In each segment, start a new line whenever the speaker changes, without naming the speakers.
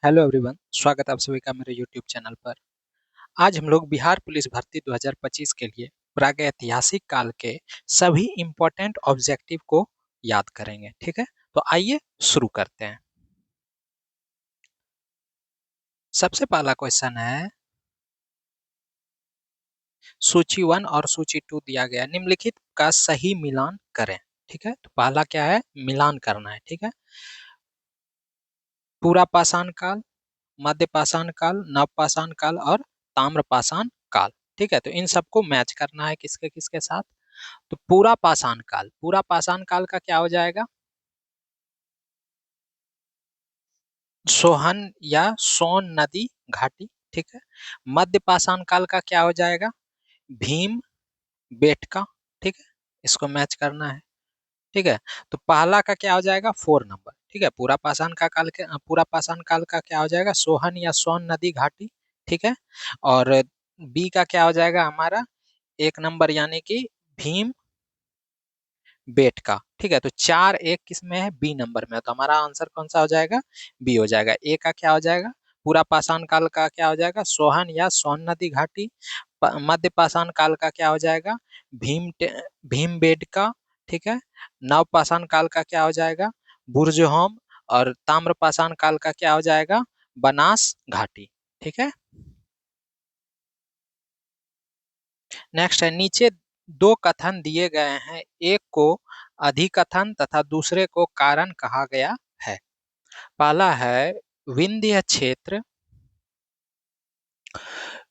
Hello everyone, स्वागत है आप सभी का मेरे यूट्यूब चैनल पर। आज हम लोग बिहार पुलिस भर्ती 2025 के लिए प्रागैतिहासिक काल के सभी इम्पोर्टेंट ऑब्जेक्टिव को याद करेंगे। ठीक है, तो आइए शुरू करते हैं। सबसे पहला क्वेश्चन है, सूची 1 और सूची 2 दिया गया, निम्नलिखित का सही मिलान करें। ठीक है, तो पहला क्या है, मिलान करना है। ठीक है, पूरा पाषाण काल, मध्य पाषाण काल, नव पाषाण काल और ताम्र पाषाण काल। ठीक है, तो इन सबको मैच करना है किसके किसके साथ। तो पूरा पाषाण काल का क्या हो जाएगा, सोहन या सोन नदी घाटी। ठीक है, मध्य पाषाण काल का क्या हो जाएगा, भीम बेटका। ठीक है, इसको मैच करना है। ठीक है, तो पहला का क्या हो जाएगा, 4 नंबर। ठीक है, पूरा पाषाण काल का क्या हो जाएगा, सोहन या सोन नदी घाटी। ठीक है, और बी का क्या हो जाएगा हमारा, 1 नंबर यानी कि भीम बेटका। ठीक है, तो 4 1 किस में है, बी नंबर में है, तो हमारा आंसर कौन सा हो जाएगा, बी हो जाएगा। ए का क्या हो जाएगा, पूरा पाषाण काल का क्या हो जाएगा, सोहन या सोन नदी घाटी। मध्य पाषाण काल का क्या हो जाएगा, भीमबेटका। ठीक है, नव पाषाण काल का क्या हो जाएगा, बुर्जहोम। और ताम्र पाषाण काल का क्या हो जाएगा, बनास घाटी। ठीक है, नेक्स्ट है, नीचे दो कथन दिए गए हैं, एक को अधिकथन तथा दूसरे को कारण कहा गया है। पहला है, विंध्य क्षेत्र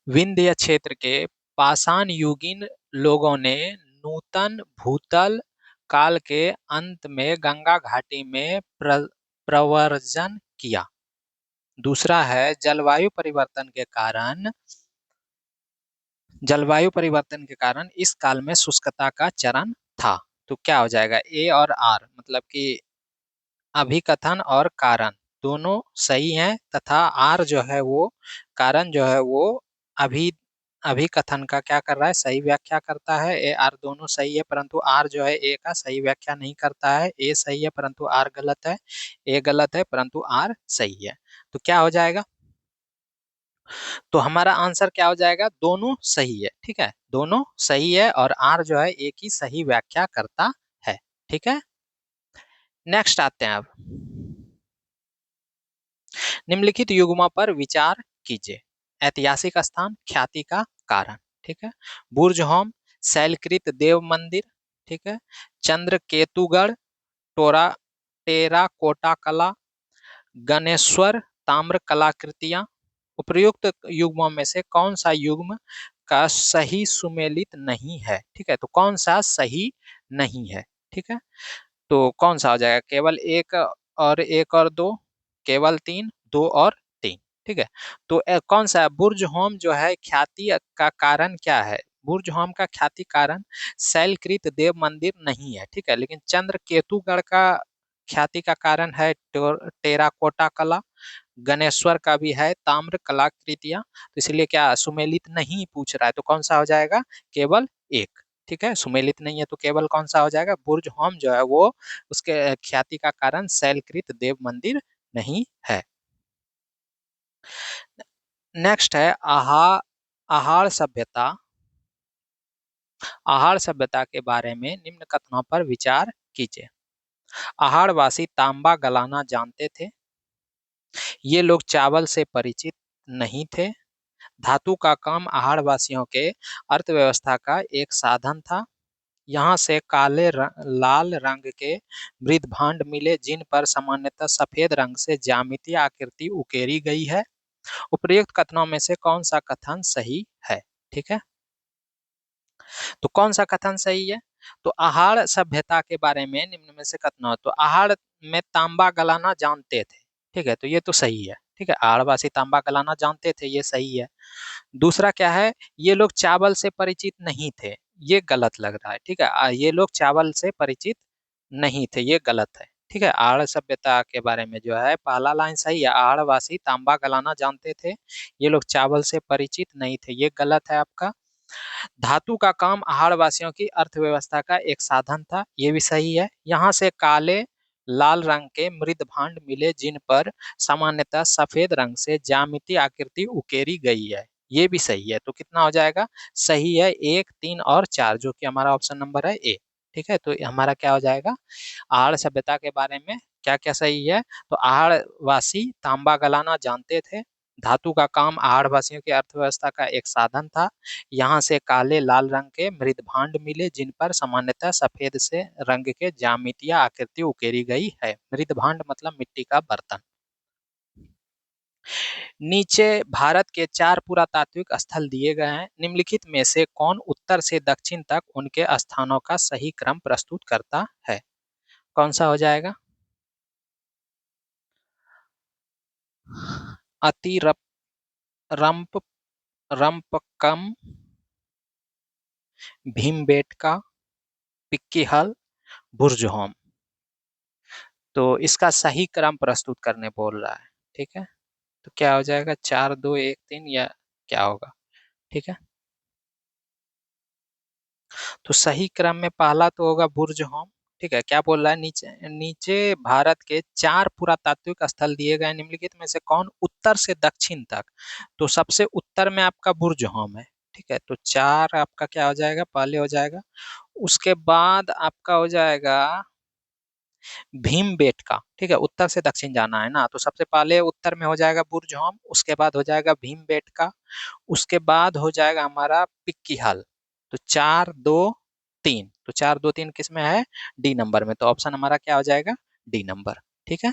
विंध्य क्षेत्र के पाषाण युगीन लोगों ने नूतन भूतल काल के अंत में गंगा घाटी में प्रव्रजन किया। दूसरा है, जलवायु परिवर्तन के कारण इस काल में शुष्कता का चरण था। तो क्या हो जाएगा, ए और आर, मतलब कि अभिकथन और कारण दोनों सही हैं, तथा आर जो है वो, कारण जो है वो अभी अभिकथन का क्या कर रहा है, सही व्याख्या करता है। ए आर दोनों सही है, परंतु आर जो है ए का सही व्याख्या नहीं करता है। ए सही है परंतु आर गलत है, ए गलत है परंतु आर सही है। तो क्या हो जाएगा, तो हमारा आंसर क्या हो जाएगा, दोनों सही है। ठीक है, दोनों सही है और आर जो है ए की सही व्याख्या करता है। ठीक है, नेक्स्ट आते हैं अब, निम्नलिखित युग्मों पर विचार कीजिए। ऐतिहासिक स्थान, ख्याति का कारण। ठीक है, बुर्ज होम, शैलकृत देव मंदिर। ठीक है, चंद्रकेतुगढ़, टोरा टेराकोटा कला, गणेश्वर ताम्र कलाकृतियां। उपर्युक्त युग्मों में से कौन सा युग्म का सही सुमेलित नहीं है। ठीक है, तो कौन सा सही नहीं है। ठीक है, तो कौन सा हो जाएगा, केवल एक और एक और दो, केवल तीन, दो और तीन। ठीक है, तो कौन सा है, बुर्ज होम जो है ख्याति का कारण क्या है, बुर्ज होम का ख्याति कारण शैलकृत देव मंदिर नहीं है। ठीक है, लेकिन चंद्र केतुगढ़ का ख्याति का कारण है टेराकोटा कला, गणेश्वर का भी है ताम्र कलाकृतियां। तो इसलिए क्या सुमेलित नहीं पूछ रहा है, तो कौन सा हो जाएगा, केवल एक। ठीक है, सुमेलित नहीं है तो केवल कौन सा हो जाएगा, बुर्ज होम जो है वो उसके ख्याति का कारण शैलकृत देव मंदिर नहीं है। नेक्स्ट है, आहार सभ्यता आहार सभ्यता के बारे में निम्न कथनों पर विचार कीजिए। आहारवासी तांबा गलाना जानते थे, ये लोग चावल से परिचित नहीं थे, धातु का काम आहारवासियों के अर्थव्यवस्था का एक साधन था, यहाँ से लाल रंग के मृदभांड मिले जिन पर सामान्यतः सफेद रंग से ज्यामितीय आकृति उकेरी गई है। उपर्युक्त कथनों में से कौन सा कथन सही है। ठीक है, तो कौन सा कथन सही है, तो आहार सभ्यता के बारे में निम्न में से कथन हो, तो आहार में तांबा गलाना जानते थे। ठीक है, तो ये तो सही है। ठीक है, आहारवासी तांबा गलाना जानते थे, ये सही है। दूसरा क्या है, ये लोग चावल से परिचित नहीं थे, ये गलत लग रहा है। ठीक है, ये लोग चावल से परिचित नहीं थे, ये गलत है। ठीक है, आहार सभ्यता के बारे में जो है पहला लाइन सही है, आहारवासी तांबा गलाना जानते थे, ये लोग चावल से परिचित नहीं थे, ये गलत है आपका। धातु का काम आहारवासियों की अर्थव्यवस्था का एक साधन था, ये भी सही है। यहाँ से काले लाल रंग के मृद भांड मिले जिन पर सामान्यतः सफेद रंग से ज्यामितीय आकृति उकेरी गई है। ये भी सही है, तो कितना हो जाएगा? सही है 1, 3 और 4, जो कि हमारा ऑप्शन नंबर है ए। ठीक है, तो हमारा क्या हो जाएगा? आहड़ सभ्यता के बारे में क्या क्या सही है? तो आहड़वासी तांबा गलाना जानते थे। धातु का काम आहड़वासियों की अर्थव्यवस्था का एक साधन था। यहाँ से काले लाल रंग के मृद भांड मिले जिन पर सामान्यतः सफेद से रंग के ज्यामितीय आकृति उकेरी गई है। मृद भांड मतलब मिट्टी का बर्तन। नीचे भारत के 4 पुरातात्विक स्थल दिए गए हैं। निम्नलिखित में से कौन उत्तर से दक्षिण तक उनके स्थानों का सही क्रम प्रस्तुत करता है? कौन सा हो जाएगा? अति रंप रंपकम, भीमबेटका, पिक्कीहल, बुर्जहोम। तो इसका सही क्रम प्रस्तुत करने बोल रहा है। ठीक है, तो क्या हो जाएगा? 4, 2, 1, 3 या क्या होगा? ठीक है, तो सही क्रम में पहला तो होगा बुर्जहोम। ठीक है, क्या बोल रहा है? नीचे नीचे भारत के 4 पुरातात्विक स्थल दिए गए, निम्नलिखित में से कौन उत्तर से दक्षिण तक? तो सबसे उत्तर में आपका बुर्जहोम है। ठीक है, तो 4 आपका क्या हो जाएगा? पहले हो जाएगा। उसके बाद आपका हो जाएगा भीमबेटका। ठीक है, उत्तर से दक्षिण जाना है ना, तो सबसे पहले उत्तर में हो जाएगा बुर्जहोम, उसके बाद हो जाएगा भीमबेटका, उसके बाद हो जाएगा हमारा पिक्कीहाल। तो 4, 2, 3, तो 4, 2, 3 किस में है? डी नंबर में, तो ऑप्शन हमारा क्या हो जाएगा? D number. ठीक है,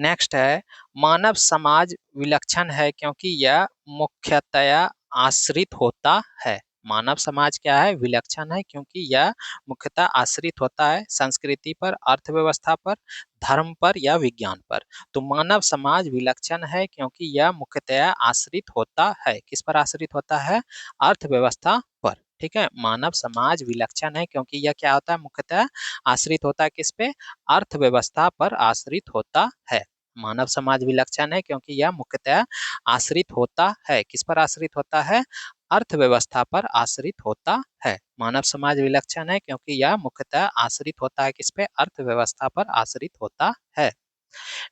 नेक्स्ट है, मानव समाज विलक्षण है क्योंकि यह मुख्यतया आश्रित होता है। मानव समाज क्या है? विलक्षण है क्योंकि यह मुख्यतः आश्रित होता है संस्कृति पर, अर्थव्यवस्था पर, धर्म पर या विज्ञान पर। तो मानव समाज विलक्षण है क्योंकि यह मुख्यतया आश्रित होता है। किस पर आश्रित होता है? अर्थव्यवस्था पर। ठीक है, मानव समाज विलक्षण है क्योंकि यह क्या होता है? मुख्यतः आश्रित होता है किस पे? अर्थव्यवस्था पर आश्रित होता है। मानव समाज विलक्षण है क्योंकि यह मुख्यतः आश्रित होता है। किस पर आश्रित होता है? अर्थव्यवस्था पर आश्रित होता है। मानव समाज विलक्षण है क्योंकि यह मुख्यतः आश्रित होता है किस पे? अर्थव्यवस्था पर आश्रित होता है।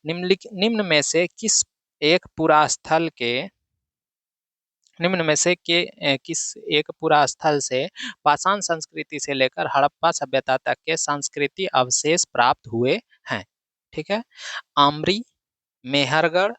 निम्न में से एक पुरा स्थल के निम्न में से किस एक पुरा स्थल से पाषाण संस्कृति से लेकर हड़प्पा सभ्यता तक के संस्कृति अवशेष प्राप्त हुए हैं? ठीक है, आमरी, मेहरगढ़,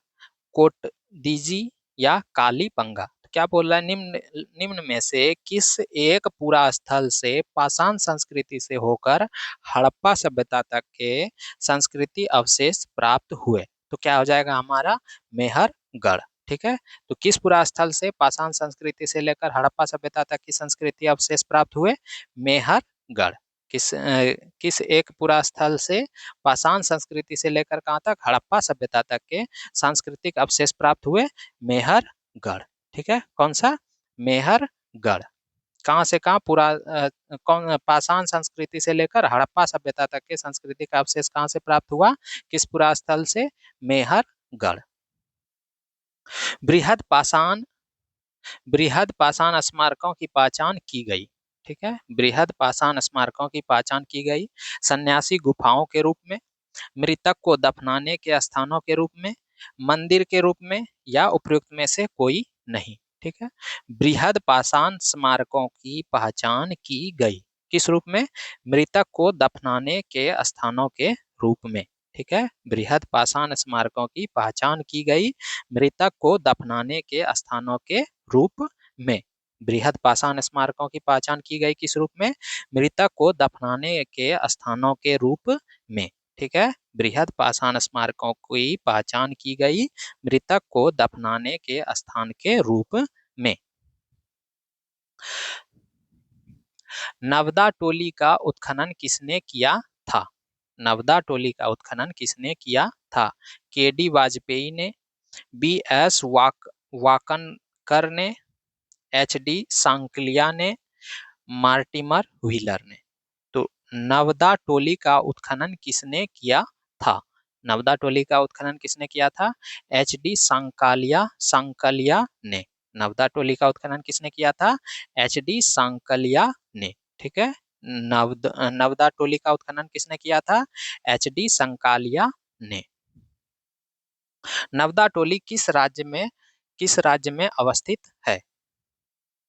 कोटदीजी या कालीबंगा। तो क्या बोल रहा है? निम्न निम्न में से किस एक पुरा स्थल से पाषाण संस्कृति से होकर हड़प्पा सभ्यता तक के संस्कृति अवशेष प्राप्त हुए? तो क्या हो जाएगा हमारा? मेहरगढ़। ठीक है, तो किस पुरा स्थल से पाषाण संस्कृति से लेकर हड़प्पा सभ्यता तक की संस्कृति अवशेष प्राप्त हुए? मेहरगढ़। किस एक पुरा स्थल से पाषाण संस्कृति से लेकर कहाँ तक? हड़प्पा सभ्यता तक के सांस्कृतिक अवशेष प्राप्त हुए? मेहरगढ़। ठीक है, कौन सा? मेहरगढ़। कहाँ से कहाँ? कौन? पाषाण संस्कृति से लेकर हड़प्पा सभ्यता तक के सांस्कृतिक अवशेष कहाँ से प्राप्त हुआ? किस पुरा स्थल से? मेहरगढ़। बृहद पाषाण बृहद पाषाण स्मारकों की पहचान की गई। ठीक है, बृहद पाषाण स्मारकों की पहचान की गई सन्यासी गुफाओं के रूप में, मृतक को दफनाने के स्थानों के रूप में, मंदिर के रूप में या उपयुक्त में से कोई नहीं। ठीक है, बृहद पाषाण स्मारकों की पहचान की गई किस रूप में? मृतक को दफनाने के स्थानों के रूप में। ठीक है, बृहद पाषाण स्मारकों की पहचान की गई मृतक को दफनाने के स्थानों के रूप में। बृहद पाषाण स्मारकों की पहचान की गई किस रूप में? मृतक को दफनाने के स्थानों के रूप में। ठीक है, बृहद पाषाण स्मारकों की पहचान की गई मृतक को दफनाने के स्थान के रूप में। नवदा टोली का उत्खनन किसने किया था? नवदा टोली का उत्खनन किसने किया था? के.डी. वाजपेयी ने, बी.एस. वाकनकर ने, एच.डी. सांकलिया ने, मार्टिमर व्हीलर ने। तो नवदा टोली का उत्खनन किसने किया था? नवदा टोली का उत्खनन किसने किया था? एच.डी. सांकलिया ने। नवदा टोली का उत्खनन किसने किया था? एच.डी. सांकलिया ने। ठीक है, नवदा टोली का उत्खनन किसने किया था? एच.डी. संकालिया ने। नवदा टोली किस राज्य में अवस्थित है?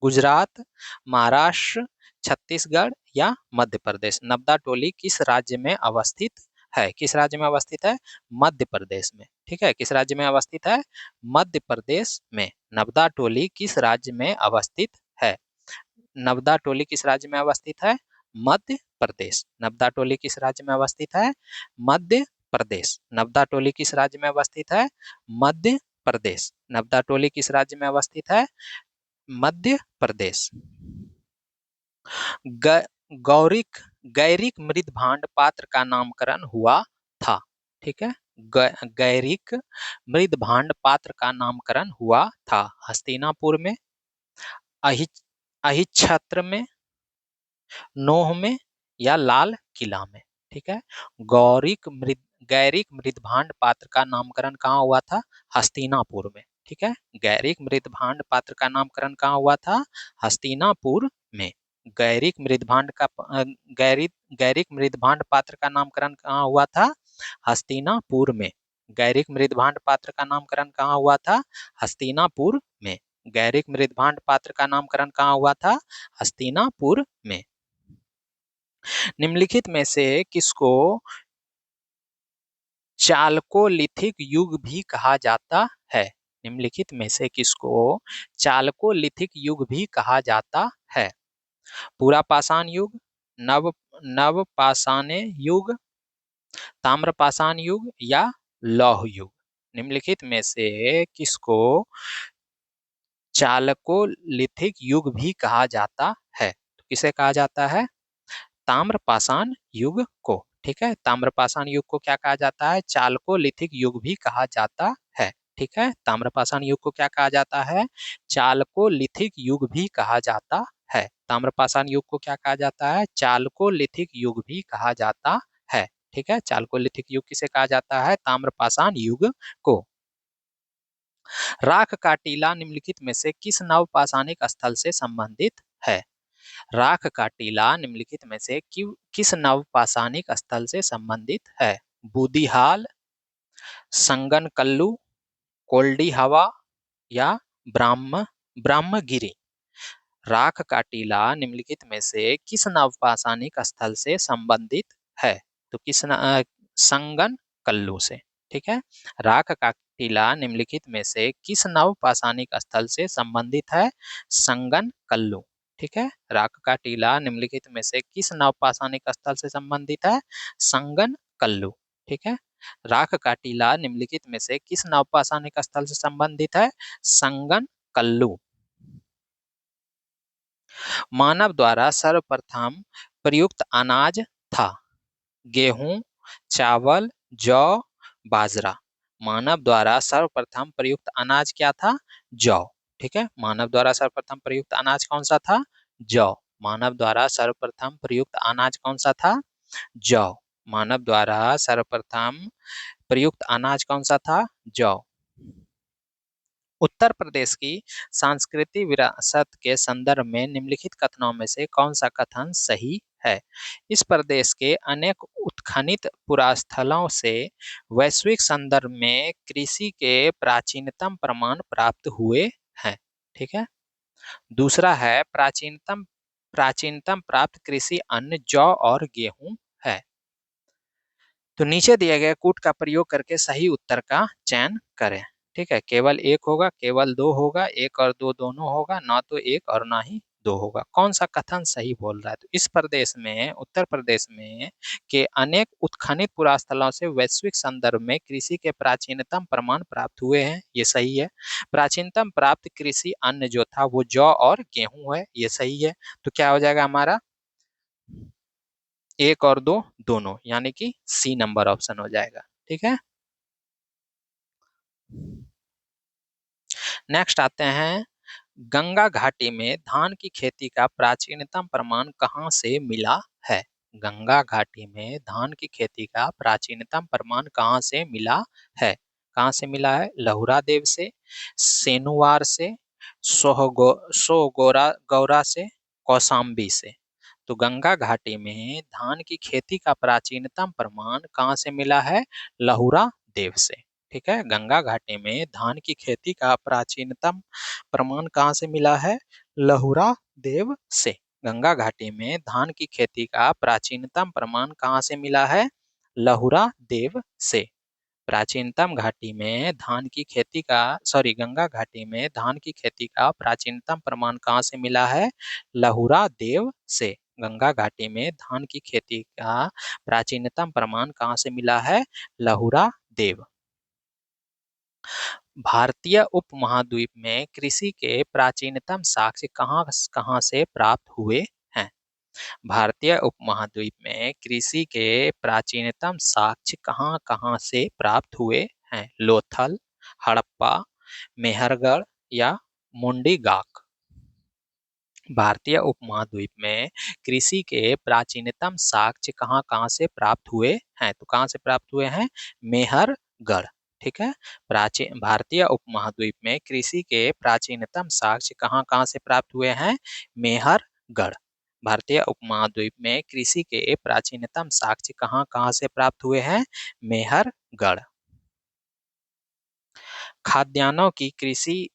गुजरात, महाराष्ट्र, छत्तीसगढ़ या मध्य प्रदेश? नवदा टोली किस राज्य में अवस्थित है? किस राज्य में अवस्थित है? मध्य प्रदेश में। ठीक है, किस राज्य में अवस्थित है? मध्य प्रदेश में। नवदा टोली किस राज्य में अवस्थित है? नवदा टोली किस राज्य में अवस्थित है? मध्य प्रदेश। नवदा टोली किस राज्य में अवस्थित है? मध्य प्रदेश। नवदा टोली किस राज्य में अवस्थित है? मध्य प्रदेश। नवदा टोली किस राज्य में अवस्थित है? मध्य प्रदेश। गौरिक गैरिक मृदभांड पात्र का नामकरण हुआ था। ठीक है, गैरिक मृदभांड पात्र का नामकरण हुआ था। हस्तिनापुर में, अहिच्छत्र में, नोह में या लाल किला में? ठीक है, गैरिक मृदभांड पात्र का नामकरण कहाँ हुआ था? हस्तिनापुर में। ठीक है, गैरिक मृदभांड पात्र का नामकरण कहाँ हुआ था? हस्तिनापुर में। गैरिक मृदभांड पात्र का नामकरण कहाँ हुआ था? हस्तिनापुर में। गैरिक मृदभांड पात्र का नामकरण कहाँ हुआ था? हस्तिनापुर में। गैरिक मृदभांड पात्र का नामकरण कहाँ हुआ था? हस्तिनापुर में। निम्नलिखित में से किसको चालकोलिथिक युग भी कहा जाता है? निम्नलिखित में से किसको चालकोलिथिक युग भी कहा जाता है? पुरापाषाण युग, नवपाषाण युग, ताम्रपाषाण युग या लौह युग? निम्नलिखित में से किसको चालकोलिथिक युग भी कहा जाता है? तो किसे कहा जाता है? ताम्रपाषाण युग को। ठीक है, ताम्रपाषाण युग को क्या कहा जाता है? चालकोलिथिक युग भी कहा जाता है। ठीक है, ताम्रपाषाण युग को क्या कहा जाता है? चालकोलिथिक युग भी कहा जाता है। ताम्रपाषाण युग को क्या कहा जाता है? चालकोलिथिक युग भी कहा जाता है। ठीक है, चालकोलिथिक युग किसे कहा जाता है? ताम्रपाषाण युग को। राख का टीला निम्नलिखित में से किस नवपाषाणिक स्थल से संबंधित है? राख का टीला निम्नलिखित में से किस नवपाषाणिक स्थल से संबंधित है? बूदिहाल, संगनकल्लू, कोल्डी हवा या ब्रह्मगिरी? राख का टीला निम्नलिखित में से किस नवपाषाणिक स्थल से संबंधित है? तो संगनकल्लू से। ठीक है, राख का टीला निम्नलिखित में से किस नवपाषाणिक स्थल से संबंधित है? संगनकल्लू। ठीक है, राख का टीला निम्नलिखित में से किस नवपाषाणिक स्थल से संबंधित है? संगनकल्लू। ठीक है, राख का टीला निम्नलिखित में से किस नवपाषाणिक स्थल से संबंधित है? संगनकल्लू। मानव द्वारा सर्वप्रथम प्रयुक्त अनाज था? गेहूं, चावल, जौ, बाजरा? मानव द्वारा सर्वप्रथम प्रयुक्त अनाज क्या था? जौ। ठीक है, मानव द्वारा सर्वप्रथम प्रयुक्त अनाज कौन सा था? जौ। मानव द्वारा सर्वप्रथम प्रयुक्त अनाज कौन सा था? जौ। मानव द्वारा सर्वप्रथम प्रयुक्त अनाज कौन सा था? जौ। उत्तर प्रदेश की सांस्कृतिक विरासत के संदर्भ में निम्नलिखित कथनों में से कौन सा कथन सही है? इस प्रदेश के अनेक उत्खनित पुरास्थलों से वैश्विक संदर्भ में कृषि के प्राचीनतम प्रमाण प्राप्त हुए हैं। ठीक है, दूसरा है प्राचीनतम प्राप्त कृषि अन्न जौ और गेहूं है। तो नीचे दिए गए कूट का प्रयोग करके सही उत्तर का चयन करें। ठीक है, केवल एक होगा, केवल दो होगा, एक और दो दोनों होगा, ना तो एक और ना ही दो होगा। कौन सा कथन सही बोल रहा है? तो इस प्रदेश में, उत्तर प्रदेश में के अनेक उत्खनित पुरास्थलों से वैश्विक संदर्भ में कृषि के प्राचीनतम प्रमाण प्राप्त हुए हैं, ये सही है। प्राचीनतम प्राप्त कृषि अन्न जो था वो जौ और गेहूं है, ये सही है। तो क्या हो जाएगा हमारा? एक और दो दोनों, यानी कि सी नंबर ऑप्शन हो जाएगा। ठीक है, नेक्स्ट आते हैं, गंगा घाटी में धान की खेती का प्राचीनतम प्रमाण कहां से मिला है? गंगा घाटी में धान की खेती का प्राचीनतम प्रमाण कहां से मिला है? कहां से मिला है? लहुरा देव से, सेनुवार से, सोहगौरा गौरा से, कौशाम्बी से? तो गंगा घाटी में धान की खेती का प्राचीनतम प्रमाण कहाँ से मिला है? लहुरा देव से। ठीक है, गंगा घाटी में धान की खेती का प्राचीनतम प्रमाण कहाँ से मिला है? लहुरा देव से। गंगा घाटी में धान की खेती का प्राचीनतम प्रमाण कहाँ से मिला है? लहुरा देव से। प्राचीनतम घाटी में धान की खेती का गंगा घाटी में धान की खेती का प्राचीनतम प्रमाण कहाँ से मिला है? लहुरा देव से। गंगा घाटी में धान की खेती का प्राचीनतम प्रमाण कहाँ से मिला है? लहुरा देव। भारतीय उपमहाद्वीप में कृषि के प्राचीनतम साक्ष्य कहाँ कहाँ से प्राप्त हुए हैं? भारतीय उपमहाद्वीप में कृषि के प्राचीनतम साक्ष्य कहाँ कहाँ से प्राप्त हुए हैं? लोथल, हड़प्पा, मेहरगढ़ या मुंडीगाक। भारतीय उपमहाद्वीप में कृषि के प्राचीनतम साक्ष्य कहाँ कहाँ से प्राप्त हुए हैं? तो कहाँ से प्राप्त हुए हैं? मेहरगढ़। ठीक है, प्राचीन भारतीय उपमहाद्वीप में कृषि के प्राचीनतम साक्ष्य कहाँ कहाँ से प्राप्त हुए हैं? मेहरगढ़। भारतीय उपमहाद्वीप में कृषि के प्राचीनतम साक्ष्य कहाँ कहाँ से प्राप्त हुए हैं? मेहरगढ़। खाद्यान्नों की कृषि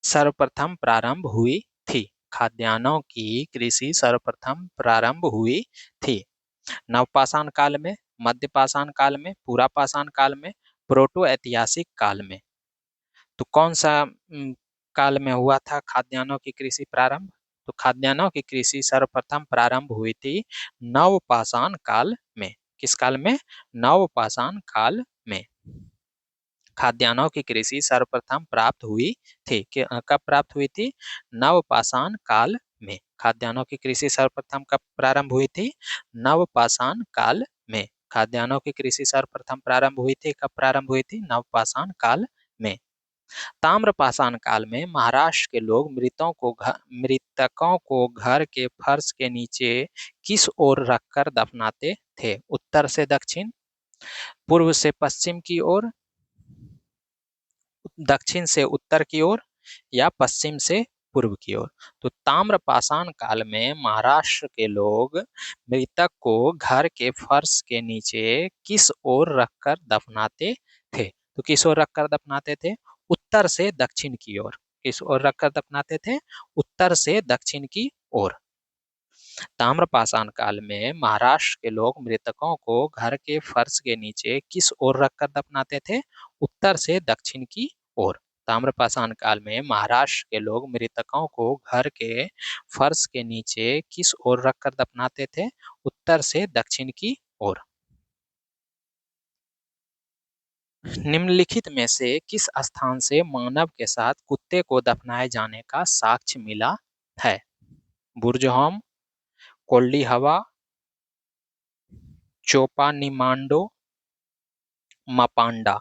सर्वप्रथम प्रारंभ हुई थी। खाद्यान्नों की कृषि सर्वप्रथम प्रारंभ हुई थी नवपाषाण काल में, मध्यपाषाण काल में, पुरापाषाण काल में, प्रोटो ऐतिहासिक काल में। तो कौन सा काल में हुआ था खाद्यान्नों की कृषि प्रारंभ? तो खाद्यान्नों की कृषि सर्वप्रथम प्रारंभ हुई थी नवपाषाण काल में। किस काल में? नवपाषाण काल में खाद्यान्नों की कृषि सर्वप्रथम प्राप्त हुई थी। कब प्राप्त हुई थी? नवपाषाण काल में। खाद्यान्नों की कृषि सर्वप्रथम कब प्रारंभ हुई थी? नवपाषाण काल में। खाद्यान्नों की कृषि सर्वप्रथम प्रारंभ हुई थी, कब प्रारंभ हुई थी? नवपाषाण काल में। ताम्रपाषाण काल में महाराष्ट्र के लोग मृतकों को घर के फर्श के नीचे किस ओर रखकर दफनाते थे? उत्तर से दक्षिण, पूर्व से पश्चिम की ओर, दक्षिण से उत्तर की ओर या पश्चिम से पूर्व की ओर। तो ताम्रपाषाण काल में महाराष्ट्र के लोग मृतक को घर के फर्श के नीचे किस ओर रखकर दफनाते थे? तो किस ओर रखकर दफनाते थे? उत्तर से दक्षिण की ओर। किस ओर रखकर दफनाते थे? उत्तर से दक्षिण की ओर। ताम्रपाषाण काल में महाराष्ट्र के लोग मृतकों को घर के फर्श के नीचे किस ओर रखकर दफनाते थे? उत्तर से दक्षिण की ओर। ताम्रपाषाण काल में महाराष्ट्र के लोग मृतकों को घर के फर्श के नीचे किस ओर रखकर दफनाते थे? उत्तर से दक्षिण की ओर। निम्नलिखित में से किस स्थान से मानव के साथ कुत्ते को दफनाए जाने का साक्ष्य मिला है? बुर्जहोम, कोल्डी हवा, चोपानिमांडो, मापांडा।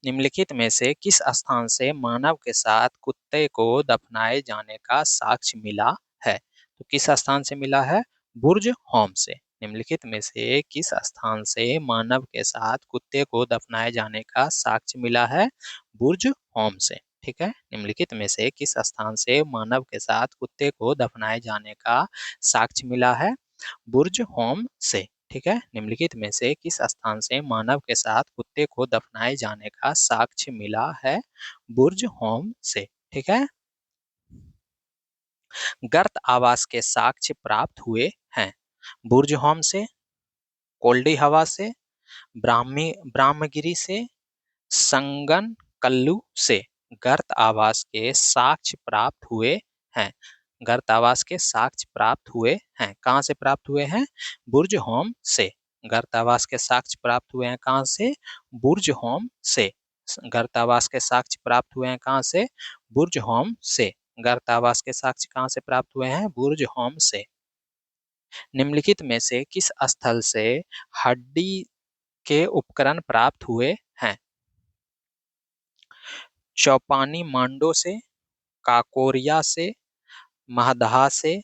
निम्नलिखित में से किस स्थान से मानव के साथ कुत्ते को दफनाए जाने का साक्ष्य मिला है? तो किस स्थान से मिला है? बुर्ज होम से। निम्नलिखित में से किस स्थान से मानव के साथ कुत्ते को दफनाए जाने का साक्ष्य मिला है? बुर्ज होम से। ठीक है, निम्नलिखित में से किस स्थान से मानव के साथ कुत्ते को दफनाए जाने का साक्ष्य मिला है? बुर्ज होम से। ठीक है, निम्नलिखित में से किस स्थान से मानव के साथ कुत्ते को दफनाए जाने का साक्ष्य मिला है? बुर्ज होम से। ठीक है, गर्त आवास के साक्ष्य प्राप्त हुए हैं बुर्ज होम से, कोल्डी हवा से, ब्राह्मगिरी से, संगन कल्लू से। गर्त आवास के साक्ष्य प्राप्त हुए हैं। गर्त आवास के साक्ष्य प्राप्त हुए हैं। कहाँ से प्राप्त हुए हैं? बुर्ज होम से। गर्त आवास के साक्ष्य प्राप्त हुए हैं कहाँ से? बुर्ज होम से। गर्त आवास के साक्ष्य प्राप्त हुए हैं कहाँ से? बुर्ज होम से। गर्त आवास के साक्ष्य कहाँ से प्राप्त हुए हैं? बुर्ज होम से। निम्नलिखित में से किस स्थल से हड्डी के उपकरण प्राप्त हुए हैं? चौपानी मांडो से, काकोरिया से, महदहा से,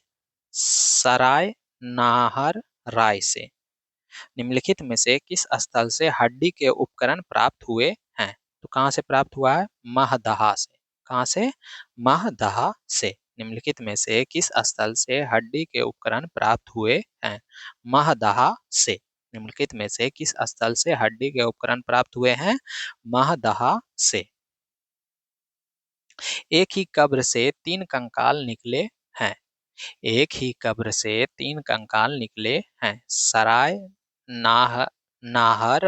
सराय नाहर राय से। निम्नलिखित में से किस स्थल से हड्डी के उपकरण प्राप्त हुए हैं? तो कहाँ से प्राप्त हुआ है? महदहा से। कहाँ से? महदहा से। निम्नलिखित में से किस स्थल से हड्डी के उपकरण प्राप्त हुए हैं? महदहा से। निम्नलिखित में से किस स्थल से हड्डी के उपकरण प्राप्त हुए हैं? महदहा से। एक ही कब्र से 3 कंकाल निकले हैं। एक ही कब्र से 3 कंकाल निकले हैं। सराय नाह नाहर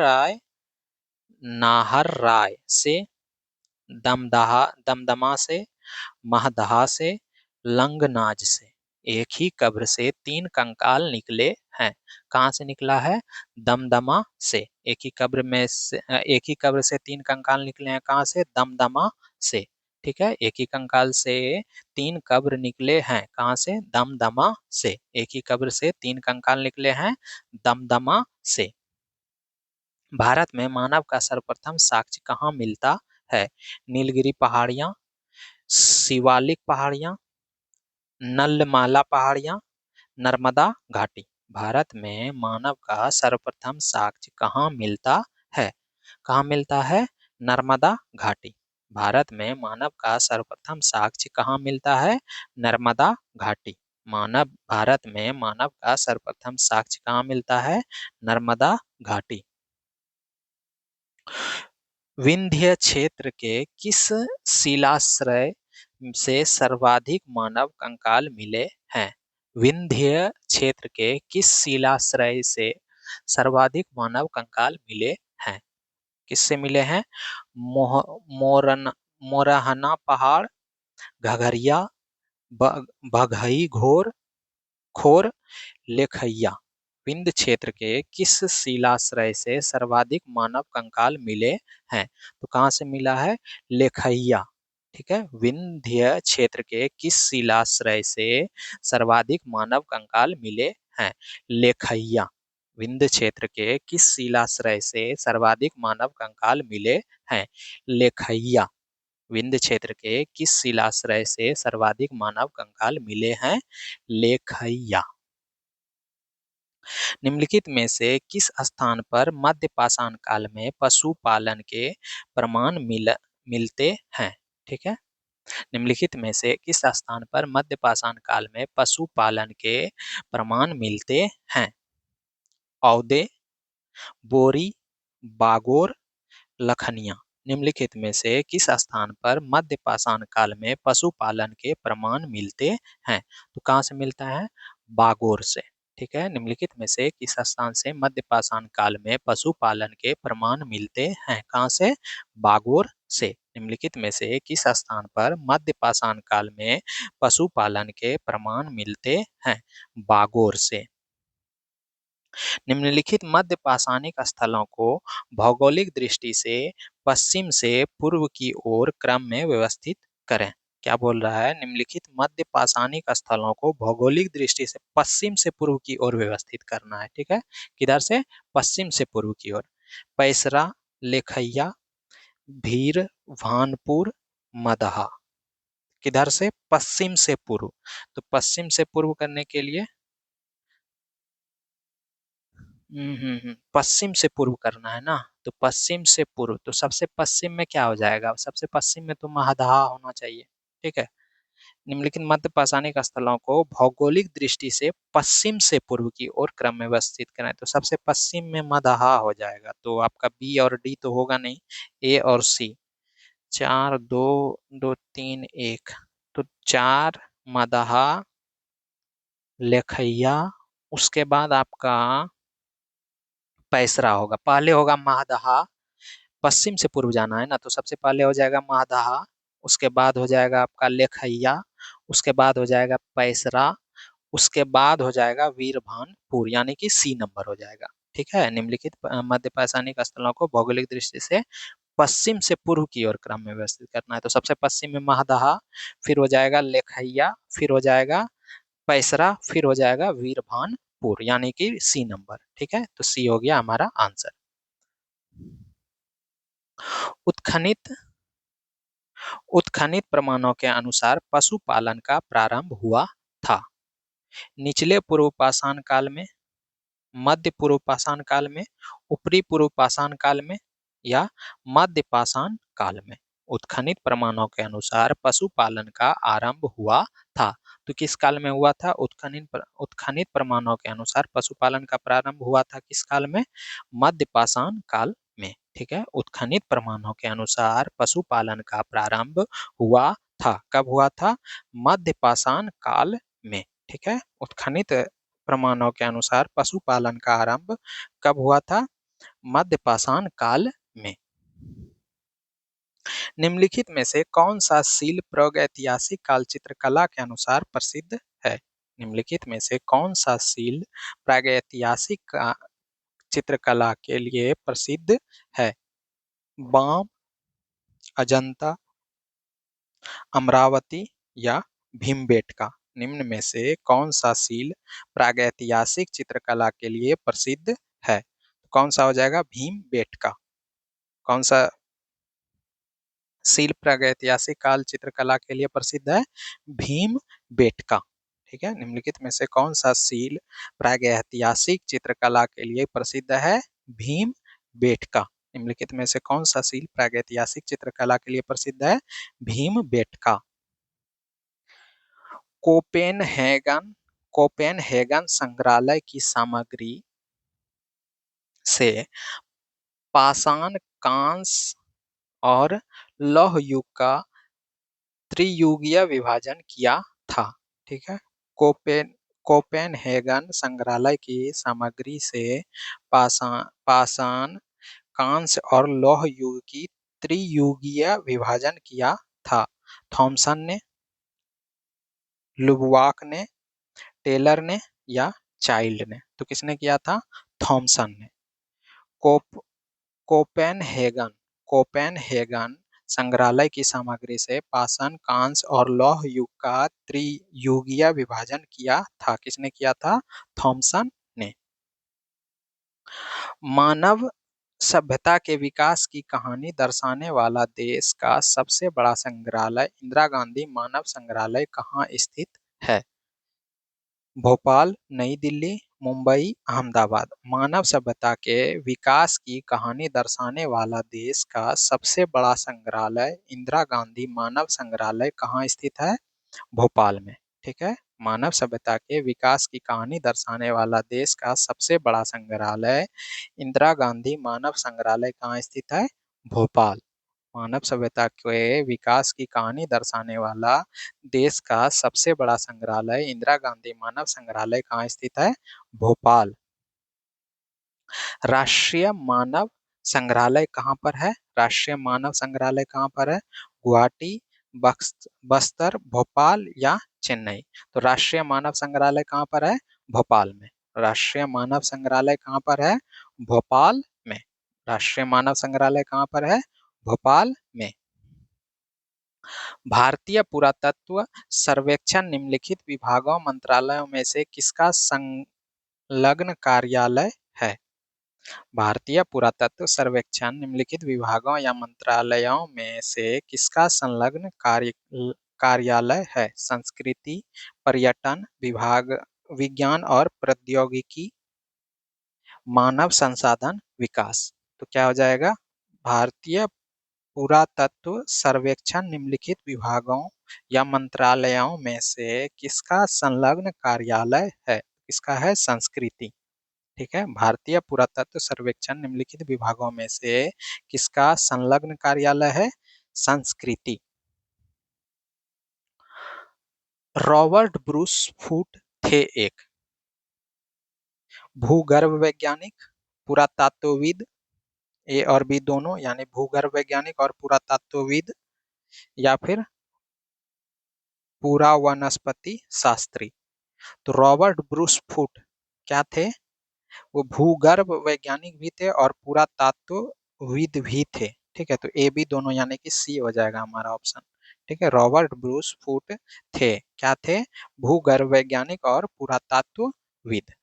राय से, दमदमा से, महदहा से, लंगनाज से। एक ही कब्र से 3 कंकाल निकले हैं। कहाँ से निकला है? दमदमा से। एक ही कब्र में से एक ही कब्र से 3 कंकाल निकले हैं। कहाँ से? दमदमा से। ठीक है, एक ही कंकाल से 3 कब्र निकले हैं। कहाँ से? दमदमा से। एक ही कब्र से 3 कंकाल निकले हैं, दमदमा से। भारत में मानव का सर्वप्रथम साक्ष्य कहाँ मिलता है? नीलगिरी पहाड़ियां, शिवालिक पहाड़ियां, नलमाला पहाड़ियां, नर्मदा घाटी। भारत में मानव का सर्वप्रथम साक्ष्य कहाँ मिलता है? कहाँ मिलता है? नर्मदा घाटी। भारत में मानव का सर्वप्रथम साक्ष्य कहाँ मिलता है? नर्मदा घाटी। भारत में मानव का सर्वप्रथम साक्ष्य कहाँ मिलता है? नर्मदा घाटी। विंध्य क्षेत्र के किस शिलाश्रय से सर्वाधिक मानव कंकाल मिले हैं? विंध्य क्षेत्र के किस शिलाश्रय से सर्वाधिक मानव कंकाल मिले हैं? किससे मिले हैं? मोरहना पहाड़, घघरिया, बघई खोर, लेखैया। विंध्य क्षेत्र के किस शिलाश्रय से सर्वाधिक मानव कंकाल मिले हैं? तो कहाँ से मिला है? लेखैया। ठीक है, विंध्य क्षेत्र के किस शिलाश्रय से सर्वाधिक मानव कंकाल मिले हैं? लेखैया। विंध्य क्षेत्र के किस शिलाश्रय से सर्वाधिक मानव कंकाल मिले हैं? लेखैया। विंध्य क्षेत्र के किस शिलाश्रय से सर्वाधिक मानव कंकाल मिले हैं? लेखैया। निम्नलिखित में से किस स्थान पर मध्य पाषाण काल में पशुपालन के प्रमाण मिलते हैं? ठीक है, निम्नलिखित में से किस स्थान पर मध्य पाषाण काल में पशुपालन के प्रमाण मिलते हैं? औदे, बोरी, बागोर, लखनिया। निम्नलिखित में से किस स्थान पर मध्य पाषाण काल में पशुपालन के प्रमाण मिलते हैं? तो कहाँ से मिलता है? बागोर से। ठीक है, निम्नलिखित में से किस स्थान से मध्य पाषाण काल में पशुपालन के प्रमाण मिलते हैं? कहाँ से? बागोर से। निम्नलिखित में से किस स्थान पर मध्य पाषाण काल में पशुपालन के प्रमाण मिलते हैं? बागोर से। निम्नलिखित मध्य पाषाणिक स्थलों को भौगोलिक दृष्टि से पश्चिम से पूर्व की ओर क्रम में व्यवस्थित करें। क्या बोल रहा है? निम्नलिखित मध्य पाषाणिक स्थलों को भौगोलिक दृष्टि से पश्चिम से पूर्व की ओर व्यवस्थित करना है। ठीक है, किधर से? पश्चिम से पूर्व की ओर। पैसरा, लेखैया, भीर, भानपुर, मदहा। किधर से? पश्चिम से पूर्व। तो पश्चिम से पूर्व करने के लिए पश्चिम से पूर्व करना है ना, तो पश्चिम से पूर्व, तो सबसे पश्चिम में क्या हो जाएगा? सबसे पश्चिम में तो महदहा होना चाहिए। ठीक है, निम्नलिखित मध्य पाषाणिक स्थलों को भौगोलिक दृष्टि से पश्चिम से पूर्व की ओर क्रम में व्यवस्थित करें, तो सबसे पश्चिम में मदहा हो जाएगा। तो आपका बी और डी तो होगा नहीं, ए और सी। 4 2 2 3 1, तो 4 मदहा, लेखैया, उसके बाद आपका पैसरा होगा। पहले होगा महदहा, पश्चिम से पूर्व जाना है ना, तो सबसे पहले हो जाएगा महदहा, उसके बाद हो जाएगा आपका लेखैया, उसके बाद हो जाएगा पैसरा, उसके बाद हो जाएगा वीरभानपुर, यानी कि सी नंबर हो जाएगा। ठीक है, निम्नलिखित मध्य पाषाणिक स्थलों को भौगोलिक दृष्टि से पश्चिम से पूर्व की ओर क्रम में व्यवस्थित करना है। तो सबसे पश्चिम में महदहा, फिर हो जाएगा लेखैया, फिर हो जाएगा पैसरा, फिर हो जाएगा वीरभानपुर, यानी कि सी नंबर। ठीक है, तो सी हो गया हमारा आंसर। उत्खनित उत्खनित प्रमाणों के अनुसार पशुपालन का प्रारंभ हुआ था। निचले पूर्व पाषाण काल में, मध्य पूर्व पाषाण काल में, ऊपरी पूर्व पाषाण काल में, या मध्य पाषाण काल में। उत्खनित प्रमाणों के अनुसार पशुपालन का आरंभ हुआ था। तो किस काल में हुआ था? उत्खनित प्रमाणों के अनुसार पशुपालन का प्रारंभ हुआ था किस काल में? मध्य पाषाण काल में। ठीक है, उत्खनित प्रमाणों के अनुसार पशुपालन का प्रारंभ हुआ था। कब हुआ था? मध्य पाषाण काल में। ठीक है, उत्खनित प्रमाणों के अनुसार पशुपालन का आरंभ कब हुआ था? मध्य पाषाण काल में। निम्नलिखित में से कौन सा शिल्प प्रागैतिहासिक काल चित्रकला के अनुसार प्रसिद्ध है? निम्नलिखित में से कौन सा शिल्प प्रागैतिहासिक चित्रकला के लिए प्रसिद्ध है? बाम, अजंता, अमरावती या भीमबेटका? निम्न में से कौन सा शिल्प प्रागैतिहासिक चित्रकला के लिए प्रसिद्ध है? कौन सा हो जाएगा? भीमबेटका। कौन सा शिल्प प्रागैतिहासिक काल चित्रकला के लिए प्रसिद्ध है? भीमबेटका। ठीक है, निम्नलिखित में से कौन सा शिल्प प्रागैतिहासिक चित्रकला के लिए प्रसिद्ध है? भीमबेटका। निम्नलिखित में से कौन सा शिल्प प्रागैतिहासिक चित्रकला के लिए प्रसिद्ध है? भीमबेटका। कोपेनहेगन संग्रहालय की सामग्री से पाषाण, कांस्य और लौह युग का त्रियुगीय विभाजन किया था। ठीक है, कोपेनहेगन संग्रहालय की सामग्री से पाषाण, कांस्य और लौह युग की त्रियुगीय विभाजन किया था। थॉमसन ने, लुबवाक ने, टेलर ने या चाइल्ड ने? तो किसने किया था? थॉमसन ने। कोपेनहेगन संग्रहालय की सामग्री से पाषाण, कांस्य और लौह युग का त्रियुगीय विभाजन किया था। किसने किया था? थॉमसन ने। मानव सभ्यता के विकास की कहानी दर्शाने वाला देश का सबसे बड़ा संग्रहालय इंदिरा गांधी मानव संग्रहालय कहाँ स्थित है? भोपाल, नई दिल्ली, मुंबई, अहमदाबाद? मानव सभ्यता के विकास की कहानी दर्शाने वाला देश का सबसे बड़ा संग्रहालय इंदिरा गांधी मानव संग्रहालय कहाँ स्थित है? भोपाल में। ठीक है, मानव सभ्यता के विकास की कहानी दर्शाने वाला देश का सबसे बड़ा संग्रहालय इंदिरा गांधी मानव संग्रहालय कहाँ स्थित है? भोपाल। मानव सभ्यता के विकास की कहानी दर्शाने वाला देश का सबसे बड़ा संग्रहालय इंदिरा गांधी मानव संग्रहालय कहाँ स्थित है? भोपाल। राष्ट्रीय मानव संग्रहालय कहाँ पर है? राष्ट्रीय मानव संग्रहालय कहाँ पर है? गुवाहाटी, बस्तर, भोपाल या चेन्नई? तो राष्ट्रीय मानव संग्रहालय कहाँ पर है? भोपाल में। राष्ट्रीय मानव संग्रहालय कहाँ पर है? भोपाल में। राष्ट्रीय मानव संग्रहालय कहाँ पर है? भोपाल में। भारतीय पुरातत्व सर्वेक्षण निम्नलिखित विभागों मंत्रालयों में से किसका संलग्न कार्यालय है? भारतीय पुरातत्व सर्वेक्षण निम्नलिखित विभागों या मंत्रालयों में से किसका संलग्न कार्यालय है? संस्कृति, पर्यटन विभाग, विज्ञान और प्रौद्योगिकी, मानव संसाधन विकास? तो क्या हो जाएगा? भारतीय पुरातत्व सर्वेक्षण निम्नलिखित विभागों या मंत्रालयों में से किसका संलग्न कार्यालय है? किसका है? संस्कृति। ठीक है, भारतीय पुरातत्व सर्वेक्षण निम्नलिखित विभागों में से किसका संलग्न कार्यालय है? संस्कृति। रॉबर्ट ब्रूस फूट थे एक भूगर्भ वैज्ञानिक, पुरातत्वविद, ए और बी दोनों, यानी भूगर्भ वैज्ञानिक और पुरातत्वविद, या फिर पुरावनस्पति शास्त्री? तो रॉबर्ट ब्रूस फूट क्या थे? वो भूगर्भ वैज्ञानिक भी थे और पुरातत्वविद भी थे। ठीक है, तो ए बी दोनों यानी कि सी हो जाएगा हमारा ऑप्शन। ठीक है, रॉबर्ट ब्रूस फूट थे क्या थे? भूगर्भ वैज्ञानिक और पुरातत्वविद।